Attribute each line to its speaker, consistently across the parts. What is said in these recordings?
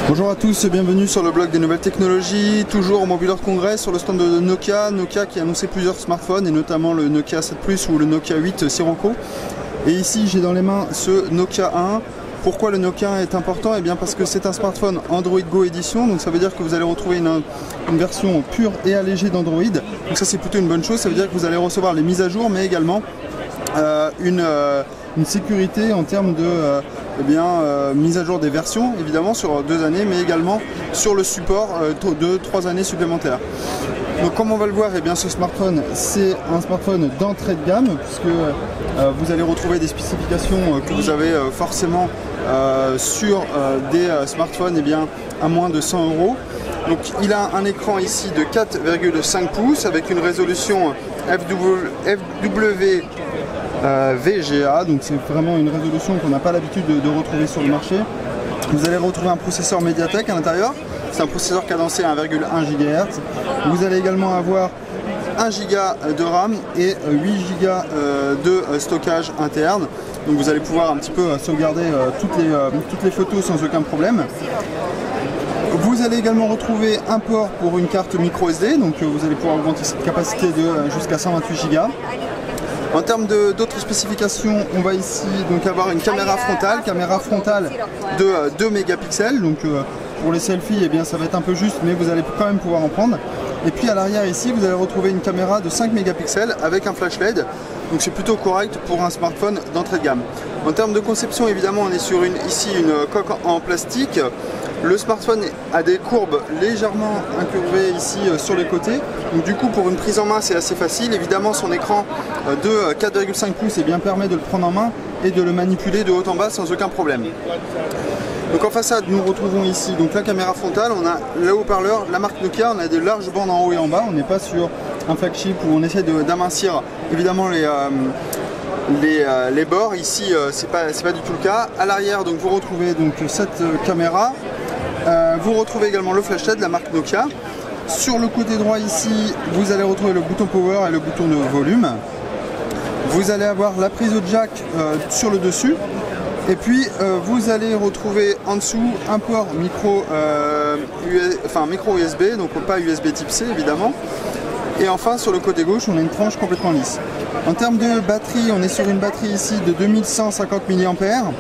Speaker 1: Bonjour à tous, bienvenue sur le blog des nouvelles technologies, toujours au Mobile World Congress sur le stand de Nokia. Nokia qui a annoncé plusieurs smartphones et notamment le Nokia 7 Plus ou le Nokia 8 Sirocco. Et ici j'ai dans les mains ce Nokia 1. Pourquoi le Nokia 1 est important? Eh bien parce que c'est un smartphone Android Go édition, donc ça veut dire que vous allez retrouver une version pure et allégée d'Android. Donc ça c'est plutôt une bonne chose, ça veut dire que vous allez recevoir les mises à jour mais également une sécurité en termes de mise à jour des versions, évidemment sur 2 années, mais également sur le support de 3 années supplémentaires. Donc comme on va le voir, eh bien, ce smartphone, c'est un smartphone d'entrée de gamme, puisque vous allez retrouver des spécifications que vous avez forcément sur des smartphones à moins de 100 €. Donc il a un écran ici de 4,5 pouces avec une résolution VGA, donc c'est vraiment une résolution qu'on n'a pas l'habitude de retrouver sur le marché. Vous allez retrouver un processeur Mediatek à l'intérieur, c'est un processeur cadencé à 1,1 GHz. Vous allez également avoir 1 Go de RAM et 8 Go de stockage interne. Donc vous allez pouvoir un petit peu sauvegarder toutes les photos sans aucun problème. Vous allez également retrouver un port pour une carte micro SD, donc vous allez pouvoir augmenter cette capacité de jusqu'à 128 Go. En termes d'autres spécifications, on va ici donc avoir une caméra frontale de 2 mégapixels. Donc pour les selfies, eh bien, ça va être un peu juste, mais vous allez quand même pouvoir en prendre. Et puis à l'arrière ici, vous allez retrouver une caméra de 5 mégapixels avec un flash LED. Donc c'est plutôt correct pour un smartphone d'entrée de gamme. En termes de conception, évidemment, on est sur ici une coque en plastique. Le smartphone a des courbes légèrement incurvées ici sur les côtés. Donc du coup, pour une prise en main, c'est assez facile. Évidemment, son écran de 4,5 pouces permet de le prendre en main et de le manipuler de haut en bas sans aucun problème. Donc en façade, nous retrouvons ici donc la caméra frontale, on a le haut-parleur, la marque Nokia, on a des larges bandes en haut et en bas. On n'est pas sur un flagship où on essaie d'amincir évidemment les bords. Ici, c'est pas du tout le cas. À l'arrière, donc vous retrouvez donc cette caméra. Vous retrouvez également le flash LED de la marque Nokia. Sur le côté droit ici, vous allez retrouver le bouton power et le bouton de volume. Vous allez avoir la prise de jack sur le dessus. Et puis vous allez retrouver en dessous un port micro USB, donc pas USB type C évidemment. Et enfin sur le côté gauche, on a une tranche complètement lisse. En termes de batterie, on est sur une batterie ici de 2150 mAh.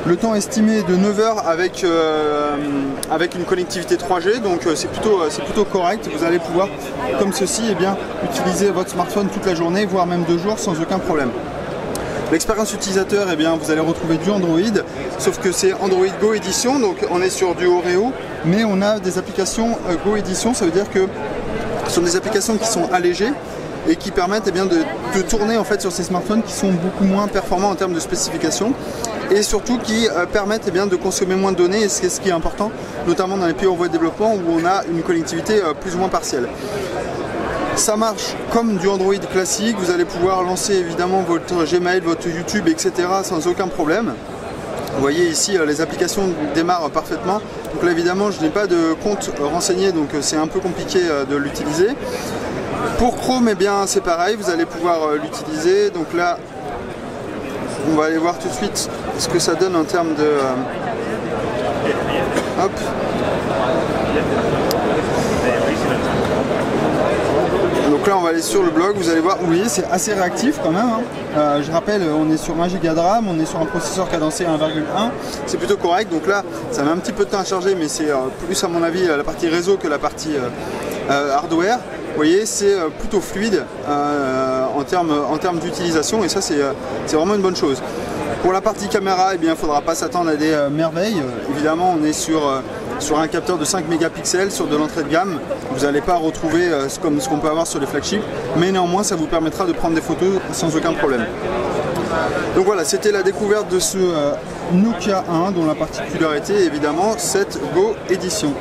Speaker 1: Le temps estimé de 9 heures avec une connectivité 3G, donc c'est plutôt correct. Vous allez pouvoir, comme ceci, utiliser votre smartphone toute la journée, voire même 2 jours sans aucun problème. L'expérience utilisateur, vous allez retrouver du Android, sauf que c'est Android Go édition, donc on est sur du Oreo, mais on a des applications Go édition, ça veut dire que ce sont des applications qui sont allégées et qui permettent de tourner en fait sur ces smartphones qui sont beaucoup moins performants en termes de spécifications et surtout qui permettent de consommer moins de données, et c'est ce qui est important, notamment dans les pays en voie de développement où on a une connectivité plus ou moins partielle. Ça marche comme du Android classique, vous allez pouvoir lancer évidemment votre Gmail, votre YouTube, etc. sans aucun problème. Vous voyez ici les applications démarrent parfaitement. Donc là évidemment je n'ai pas de compte renseigné, donc c'est un peu compliqué de l'utiliser. Pour Chrome, c'est pareil, vous allez pouvoir l'utiliser. Donc là, on va aller voir tout de suite ce que ça donne en termes de... Hop. Donc là, on va aller sur le blog, vous allez voir, vous voyez, c'est assez réactif quand même. Je rappelle, on est sur 1 Go de RAM, on est sur un processeur cadencé à 1,1. C'est plutôt correct. Donc là, ça met un petit peu de temps à charger, mais c'est plus à mon avis la partie réseau que la partie hardware. Vous voyez, c'est plutôt fluide en termes d'utilisation, et ça c'est vraiment une bonne chose. Pour la partie caméra, il ne faudra pas s'attendre à des merveilles. Évidemment, on est sur un capteur de 5 mégapixels sur de l'entrée de gamme. Vous n'allez pas retrouver comme ce qu'on peut avoir sur les flagships, mais néanmoins ça vous permettra de prendre des photos sans aucun problème. Donc voilà, c'était la découverte de ce Nokia 1 dont la particularité est évidemment cette Go édition.